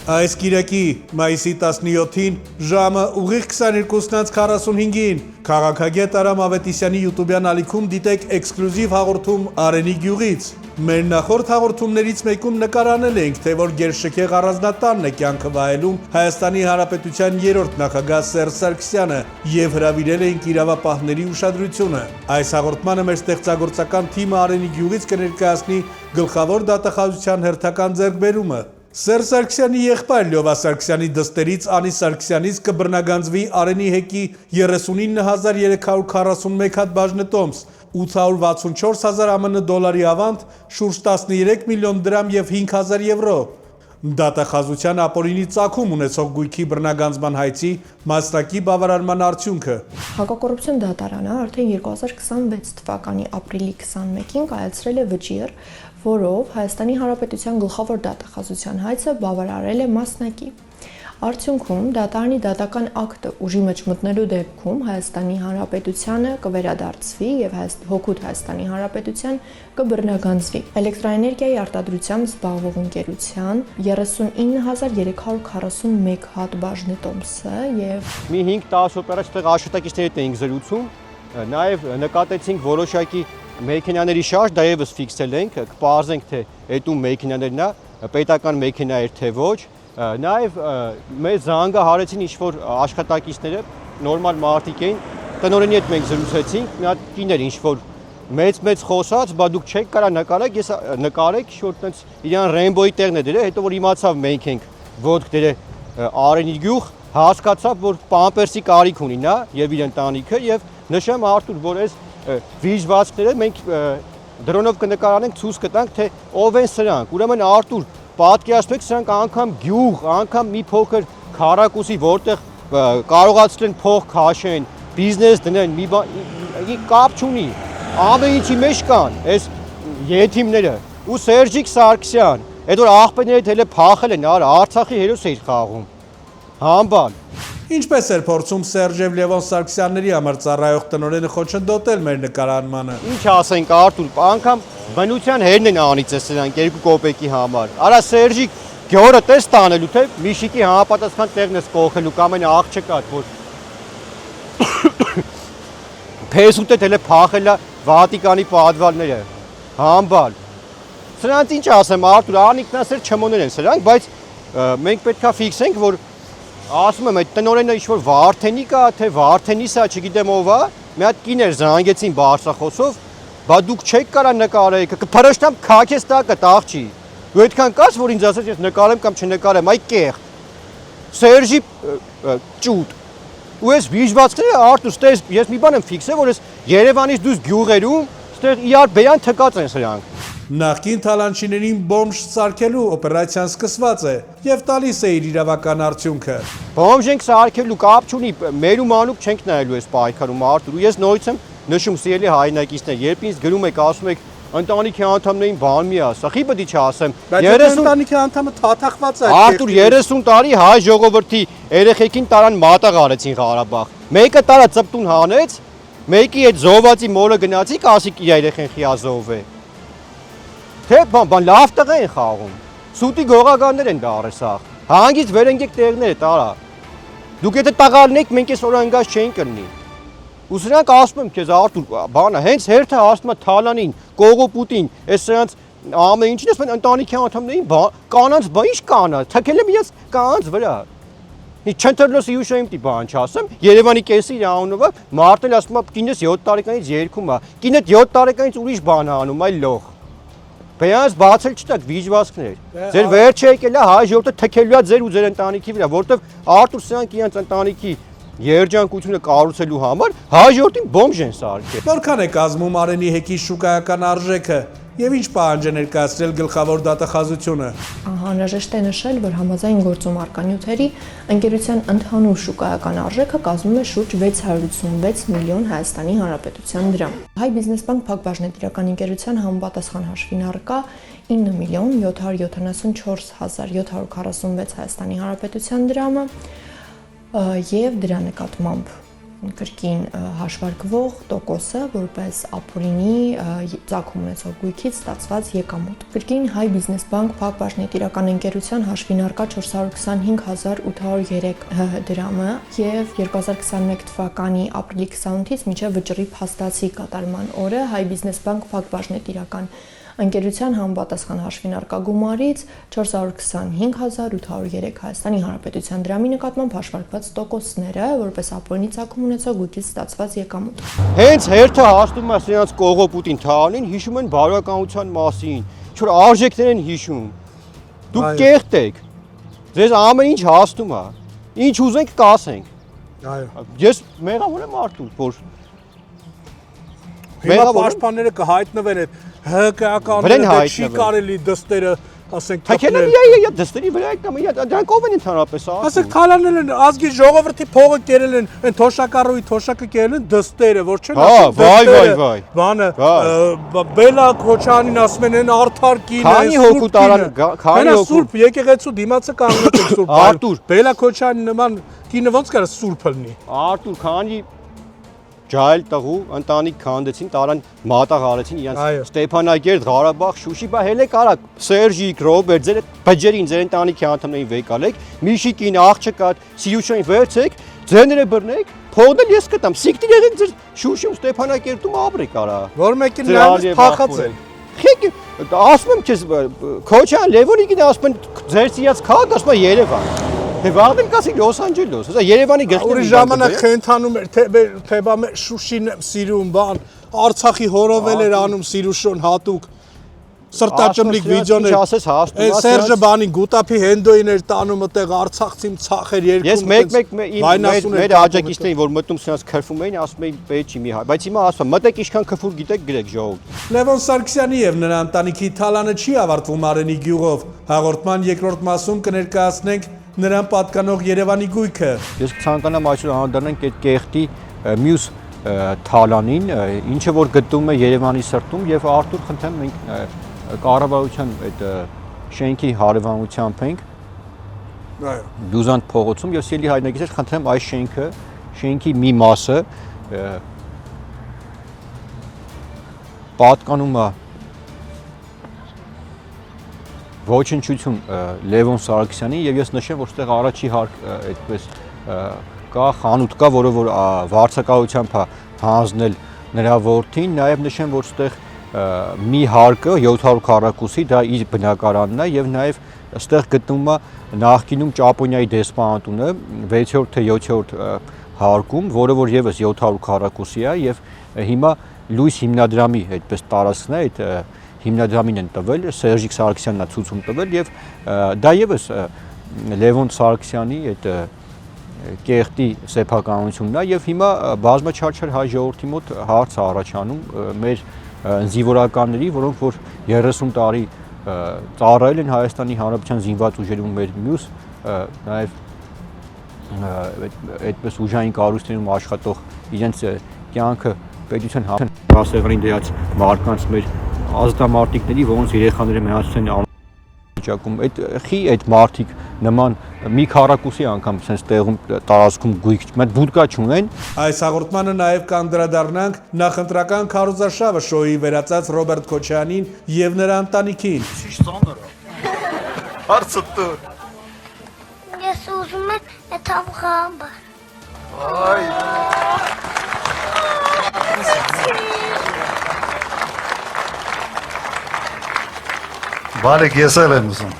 Այս կիրակի մայիսի 17-ին ժամը ուղիղ 22:45-ին քաղաքագետ Արամ Ավետիսյանի յութուբյան ալիքում դիտեք էքսկլյուզիվ հաղորդում Արենի գյուղից։ Մեր նախորդ հաղորդումներից մեկում նկարանել ենք, թե որ Գերշքեղ առանձնատանն է կյանքը վայելում Հայաստանի Հանրապետության երրորդ նախագահ Սերժ Սարգսյանը եւ հրավիրել ենք իրավապահների ուշադրությունը։ Այս հաղորդմանը մեր ստեղծագործական թիմը Արենի գյուղից կներկայացնի գլխավոր դատախազության հերթական ձեռքբերումը։ Սերժ Սարգսյանի եղբայր Լյովա Սարգսյանի դստերից Անի Սարգսյանից կբռնագանձվի Արենի հեկի 39,341 հատ բաժնետոմս, 864,000 ԱՄՆ դոլարի ավանդ, շուրջ 13 միլիոն դրամ եւ 5,000 եվրո։ Դատախազության ապօրինի ծագում ունեցող գույքի բռնագանձման հայցի մասնակի բավարարման արդյունքը։ Հակակոռուպցիոն դատարանը արդեն 2026 թվականի ապրիլի 21-ին կայացրել է վճիռ, որով Հայաստանի Հանրապետության գլխավոր դատախազության հայցը բավարարել է մասնակի։ Արդյունքում դատարանի դատական ակտը ուժի մեջ մտնելու դեպքում Հայաստանի Հանրապետությանը կվերադարձվի եւ հօգուտ Հայաստանի Հանրապետության կբռնագանձվի էլեկտրաէներգիայի արտադրությամբ զբաղվող ընկերության 39,341 հատ բաժնետոմսը եւ մի 5-10 օպերատիվ աշխատակիցների հետ էինք զրուցում, նաեւ նկատեցինք որոշակի մեքենաների շարժ, դա եւս ֆիքսել ենք, կպարզենք թե այդում մեքենաներն է, պետական մեքենա էր թե ոչ, նաեւ մեզ զանգահարեցին ինչ-որ աշխատակիցները, նորմալ մարդիկ էին, տնօրենի հետ մենք զրուցեցինք, մի հատ կին էր ինչ-որ մեծ խոսած, բա դուք չեք կարա նկարեք, ես նկարեք, ինչ-որ տենց իրան ռեյնբոյի տեղն է դրել, հետո որ իմացավ մենք ենք ոտք դրել Արենի գյուղ, հասկացավ, որ պամպերսի կարիք ունի նա եւ իր ընտանիքը եւ նշեմ Արտուր, որ այս վիժվածքները մենք դրոնով կնկարանենք, ցույց կտանք, թե ով են սրանք։ Ուրեմն Արտուր, պատկերացրեք, սրանք անգամ գյուղ, անգամ մի փոքր քառակուսի, որտեղ կարողացել են փող քաշեն, բիզնես դնեն, մի բան կապ չունի։ Ամեն ինչի մեջ կան այս եթիմները ու Սերժիկ Սարգսյան, այդ որ աղբերները թելը փախել են, Արցախի հերոս էր խաղում։ Համբալ։ Ինչպես էր փորձում Սերժ եւ Լևոն Սարգսյանների համար ծառայող տնօրենը խոչընդոտել մեր նկարանմանը։ Ինչ ասենք Արտուր, անգամ բնության հերն են անիծել սրանք 2 կոպեկի համար։ Արա Սերժիկ գյորը տես տանելու թե Միշիկի համապատասխան տեղն ես կողելու կամ այն աղջկա, որ Փեսուտը դելը փախելա Վատիկանի պատվալները։ Համբալ։ Սրանց ինչ ասեմ Արտուր, անիկնասեր չմոներ են սրանք, բայց մենք պետքա ֆիքսենք, որ ասում եմ այդ տնօրենը ինչ-որ Վարդենի կա, թե Վարդենիսա, չգիտեմ ով է, մի հատ կին էր զանգեցին Բարսախոսով, բա դուք չեք կարա նկարեք, կփրշտամ քաքես տակը տաղջի։ Դու այդքան կաս, որ ինձ ասես ես նկարեմ կամ չնկարեմ, այ կեղտ։ Սերժի ճուտ։ Ու ես վիժվածքները Արտուր, ստես ես մի բան եմ ֆիքսել, որ ես Երևանից դուրս գյուղերում, ստեղ իրար բեյան թկած են սրանք։ Նախկին թալանչիներին բոմժ սարքելու օպերացիան սկսված է եւ տալիս է իր իրավական արդյունքը։ Բոմժ ենք սարքելու կապ չունի, մեր ու մանուկ չենք նայելու այս պայքարում Արտուր։ Ու ես նորից եմ նշում սիրելի հայրենակիցներ, երբ ինձ գրում եք, ասում եք ընտանիքի անդամներին բան մի ասա, խի պետք է ասեմ։ 30 ընտանիքի անդամը թաթախված է։ Արտուր 30 տարի հայ ժողովրդի երեխեքին տարան մատաղ արեցին Ղարաբաղ։ Մեկը տարա ծպտուն հանեց, մեկի այդ զոհվածի մորը գնացի, ասիկ իր երեխեն խիազով է։ Թե բան լավ տղա են խաղում։ Սուտի գողականներ են դարը սա։ Հանգից վերընկեք տեղները տարա։ Դուք եթե տղալն եք, մենք այս օրանգած չենք կրնի։ Ու սրանք ասում եմ քեզ Արտուր, բանը հենց հերթը ասում է Թալանին, Կողոպուտին, այս սրանց ամեն ինչին ասում են ընտանիքի անդամներին, կանանց բա ինչ կանանց, թքել եմ ես կանանց վրա։ Չընտրնոս իուշայիմ տի բան չասեմ, Երևանի կեսի իր անունով է, մարտել ասում է կինս 7 տարեկանից երգում է, կինը 7 տարեկանից ուրիշ բան անում, այ լող։ Բեյանց բացել չտակ վիժվածքներ։ Ձեր վերջը եկել է հայ ժողովուրդը թքելու է ձեր ու ձեր ընտանիքի վրա, որովհետև Արտուր սրանք իրենց ընտանիքի երջանկությունը կառուցելու համար հայ ժողովրդին բոմժ են սարքել։ Որքան է կազմում Արենի հեկի շուկայական արժեքը եւ ինչ պահանջ է ներկայացրել գլխավոր դատախազությունը։ Անհրաժեշտ է նշել, որ համաձայն գործում առկա նյութերի ընկերության ընդհանուր շուկայական արժեքը կազմում է շուրջ 686 միլիոն Հայաստանի Հանրապետության դրամ։ Հայ բիզնեսբանկ Փակ բաժնետիրական ընկերության համապատասխան հաշվին առկա 9 միլիոն 774 հազար 746 Հայաստանի Հանրապետության դրամը եւ դրա նկատմամբ կրկին հաշվարկվող տոկոսը որպես ապօրինի ծագում ունեցող գույքից ստացված եկամուտ։ Կրկին Հայ բիզնես բանկ Փակ բաժնետիրական ընկերության հաշվին առկա 425.803 դրամը եւ 2021 թվականի ապրիլի 28-ից մինչեւ վճռի փաստացի կատարման օրը Հայ բիզնես բանկ Փակ բաժնետիրական ընկերության համապատասխան հաշվին առկա գումարից 425.803 Հայաստանի Հանրապետության դրամի նկատմամբ հաշվարկված տոկոսները որպես ապօրինի ծագում ունեցող գույքից ստացված եկամուտ։ Հենց հերթը հասնում է սրանց կողոպուտին թաղանին, հիշում են բարոյականության մասին, ինչ-որ արժեքներ են հիշում։ Դուք կեղտ եք։ Ձեզ ամեն ինչ հասնում է։ Ինչ ուզենք կասենք։ Այո։ Ես մեղավոր եմ արդյոք, որ Հիմա պաշտպանները կհայտնվեն այդ ՀԿ-ականները չի կարելի դստերը, ասենք, թաքելը դստերի վրա եք կամ դրանք ով են ընդհանրապես ասում։ Ասենք թալանել են ազգի ժողովրդի փողը կերել են, այն թոշակառուի թոշակը կերել են դստերը, որ չեն ասում դստերը։ Վայ։ Բանը Բելա Քոչանին ասում են այն արդար կին է, քանի հոգու տարան, քանի հոգու։ Սուրբ եկեղեցու դիմացը կանգնած է Սուրբ Արտուր Բելա Քոչանի նման կինը ոնց կարա սուրբ լինի։ Արտուր քանի ջահել տղու ընտանիք քանդեցին, տարան մատաղ արեցին իրենց Ստեփանակերտ, Ղարաբաղ, Շուշի, բա հելե կարա Սերժիկ, Ռոբերտ, ձեր բջերին, ձեր ընտանիքի անդամներին վեկալեք, Միշիկին, աղջկա, Սիյուշին վերցեք, ձեները բռնեք, փողն էլ ես կտամ, սիկտիր եղեք ձեր Շուշիում, Ստեփանակերտում ապրեք արա։ Որ մեկին նայած փախած են։ Խեք ասում եմ քեզ Քոչյան, Լևոնիկին ասում են ձեր սիրած քաղաք, ասում են Երևան։ Դե վաղն կասի Լոս Անջելոս, հեսա Երևանի գլխի Ուրիշ ժամանակ խենթանում էր, թե բա Շուշին սիրում, բան, Արցախի հորովել էր անում Սիրուշոն հատուկ, սրտաճմլիկ վիդեոներ, այն Սերժը բանին գուտապի հենդոին էր տանում այդտեղ Արցախցին ցախեր երկում։ Ես մեկ մեր աջակիցներին, որ մտնում սրանց քրֆում էին, ասում էին պետք չի մի հայ, բայց հիմա ասում եմ, մտեք ինչքան քֆուր գիտեք գրեք ժողովուրդ։ Լևոն Սարգսյանի եւ նրա ընտանիքի թալանը չի ավարտվում Արենի գյուղով։ Հաղորդման երկրորդ մասում կներկայացնենք նրան պատկանող Երևանի գույքը։ Ես կցանկանամ այսօր անդրադառնանք այդ կեղտի մյուս թալանին, ինչը որ գտնվում է Երևանի սրտում եւ Արտուր խնդրեմ մենք կառավարության այդ շենքի հարևանությամբ ենք։ Այո։ Դուզանտ փողոցում եւ սիրելի հայրենակիցներ խնդրեմ այս շենքի մի մասը պատկանում է ոչնչություն Լևոն Սարգսյանի եւ ես նշեմ որ այդտեղ առաջի հարկ այդպես կա խանութ կա որը որ վարձակալությամբ է հանձնել նրա որդին նաեւ նշեմ որ այդտեղ մի հարկը 700 քառակուսի դա իր բնակարանն է եւ նաեւ այդտեղ գտնվում է նախկինում Ճապոնիայի դեսպանատունը 6-րդ թե 7-րդ հարկում որը որ եւս 700 քառակուսի է եւ հիմա լույս հիմնադրամի այդպես տարածքն է այդ հիմնադրամին են տվել, Սերժիկ Սարգսյանն է ցույցում տվել եւ դա եւս Լևոն Սարգսյանի այդ կեղտի սեփականությունն է եւ հիմա բազմաչարչար հայ ժողովրդի մոտ հարց է առաջանում մեր զինվորականների, որոնք որ 30 տարի ծառայել են Հայաստանի Հանրապետության զինված ուժերում մեր մյուս նաեւ այդպես ուժային կառույցներում աշխատող իրենց կյանքը պետության հասեղրին դրած մարկանց մեր ազատամարտիկների, որոնց երեխաները մահացել են անվիճակում, այդ մարդիկ նման մի քառակուսի անգամ sense տեղում տարածքում գույք, մենք բուդկա չունեն։ Այս հաղորդմանը նաև կանդրադառնանք նախընտրական քարոզարշավը շոուի վերածած Ռոբերտ Քոչյանին եւ նրա ընտանիքին։ Շիշ ծանր է։ Հարցը դու։ Ես ուզում եմ այդ համխամբը։ Այ։ Բարեք ես էլ եմ ուզում։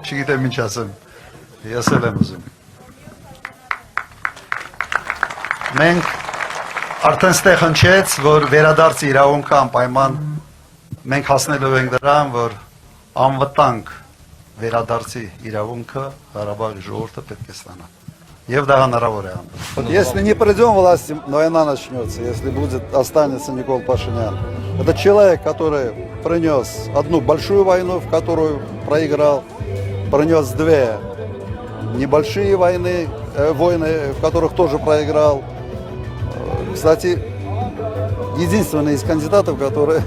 Չգիտեմ ինչ ասեմ, ես էլ եմ ուզում։ Մենք արդեն ստեղ հնչեց, որ վերադարձ իրավունքը անպայման մենք հասնելու ենք դրան, որ անվտանգ վերադարձի իրավունքը Ղարաբաղի ժողովուրդը պետք է ստանա։ Եվ դա հնարավոր է անում։ Если не придем к власти, война начнется, если останется Никол Пашинян. Это человек, который принес одну большую войну, в которую проиграл, принес две небольшие войны, в которых тоже проиграл. Кстати, единственный из кандидатов, который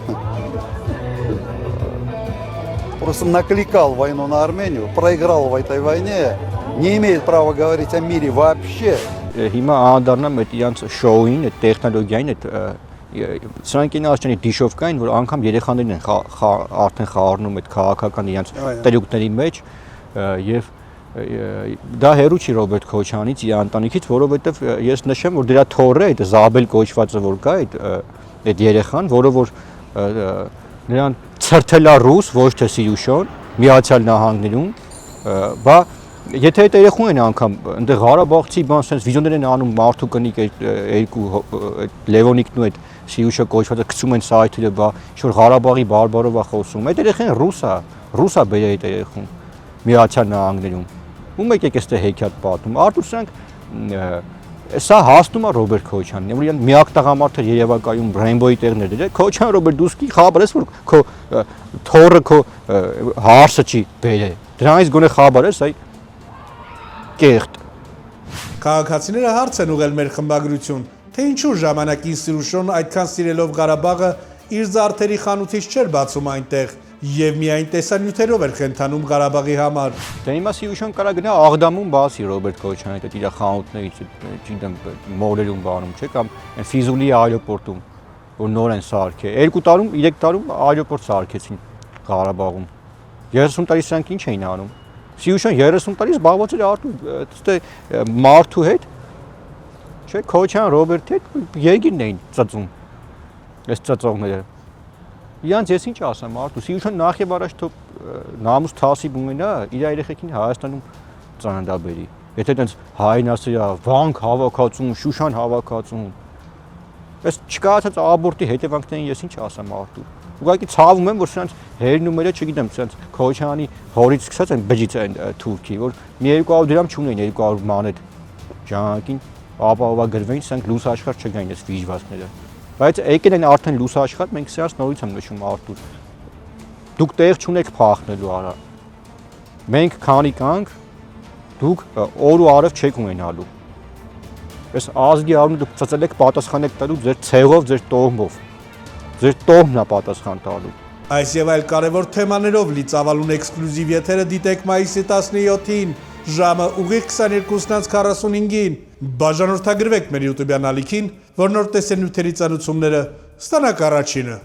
просто накликал войну на Армению, проиграл в этой войне не имеет права говорить о мире вообще. Հիմա անդառնամ այդ իրանց շոուին, այդ տեխնոլոգիային, այդ սրանք ինձ ասում են դիշովկային, որ անգամ երեխաներն են արդեն խառնում այդ քաղաքական իրանց տերուկների մեջ եւ դա հերու չի Ռոբերտ Քոչյանից, իր ընտանիքից, որովհետեւ ես նշեմ, որ դրա թորը, այդ Զաբել կոչվածը որ կա, այդ երեխան, որը որ նրան ցրթելա ռուս, ոչ թե Սիրուշոն, Միացյալ Նահանգներում, բա եթե այդ երեխուն են անգամ այնտեղ Ղարաբաղցի բան sense վիդեոներ են անում մարդու կնիկ երկու Լևոնիկն ու այդ Սիրուշը կոչվածը գցում են սայթերը, բա ինչ-որ Ղարաբաղի բարբարով է խոսում։ Այդ երեխան ռուսա բերե այդ երեխուն Միացյալ Նահանգներում։ Ում եկեք էստե հեքիաթ պատում։ Արդյոք սրանք սա հասնում է Ռոբերտ Քոչյանին, որ իրեն միակ տղամարդը Երևակայում Ռեյնբոյի տեղներ դեր։ Քոչյան Ռոբերտ դուսկի խաբար ես որ քո թորը քո հարսը չի բերե։ Դրանից գոնե խաբար ես այ կեղտ։ Քաղաքացիները հարց են ուղղել մեր խմբագրություն, թե ինչու ժամանակին Սիրուշոն այդքան սիրելով Ղարաբաղը իր զարդերի խանութից չէր բացում այնտեղ եւ միայն տեսանյութերով էր խենթանում Ղարաբաղի համար։ Դե հիմա Սիրուշոն կարա գնա Աղդամում բացի Ռոբերտ Քոչյանի այդ իր խանութներից, չգիտեմ, մոլերում բանում, չէ՞ կամ Ֆիզուլի այրոպորտում, որ նոր են սարքել։ 2 տարում, 3 տարում այրոպորտ սարքեցին Ղարաբաղում։ 30 տարի սրանք ինչ էին անում։ Սիրուշոն 30 տարի զբաղված էր մարդու հետ, չէ՞, Քոչյան Ռոբերտի հետ երկիրն էին ծծում։ Այս ծծողները։ Իրանց ես ինչ ասեմ, արդու Սիրուշոն նախ եւ առաջ թող նամուս թասիբ ունենա, իր երեխեքին Հայաստանում ծանոթաբերի։ Եթե այդպես հայն ասերա, վանք հավաքածուն, Շուշան հավաքածուն։ Այս չկարողացած աբորտի հետևանքներին ես ինչ ասեմ, արդու։ Ուղղակի ցավում եմ, որ սրանց հերնումերը, չգիտեմ, սրանց Քոչյանի հորից սկսած են բջիջ են թուրքի, որ մի 200 դրամ չունեն, 200 մանետ ժամանակին ապահովա գրվեին, սրանք լույս աշխարհ չգային այս վիժվածքները։ Բայց եկել են արդեն լույս աշխարհ, մենք սրանց նորից եմ նշում Արտուր։ Դուք տեղ չունեք փախնելու արա։ Մենք քանի կանք, դուք օր ու արև չեք ունենալու։ Այս ազգի առումով դուք ծծել եք պատասխան եք տալու ձեր ցեղով, ձեր տոհմով։ Ձեր տոհմն է պատասխան տալու։ Այս եւ այլ կարևոր թեմաներով լի ծավալուն էքսկլյուզիվ եթերը դիտեք մայիսի 17-ին ժամը ուղիղ 22:45-ին։ Բաժանորդագրվեք մեր YouTube-յան ալիքին, որ նոր տեսանյութերի ծանուցումները ստանաք առաջինը։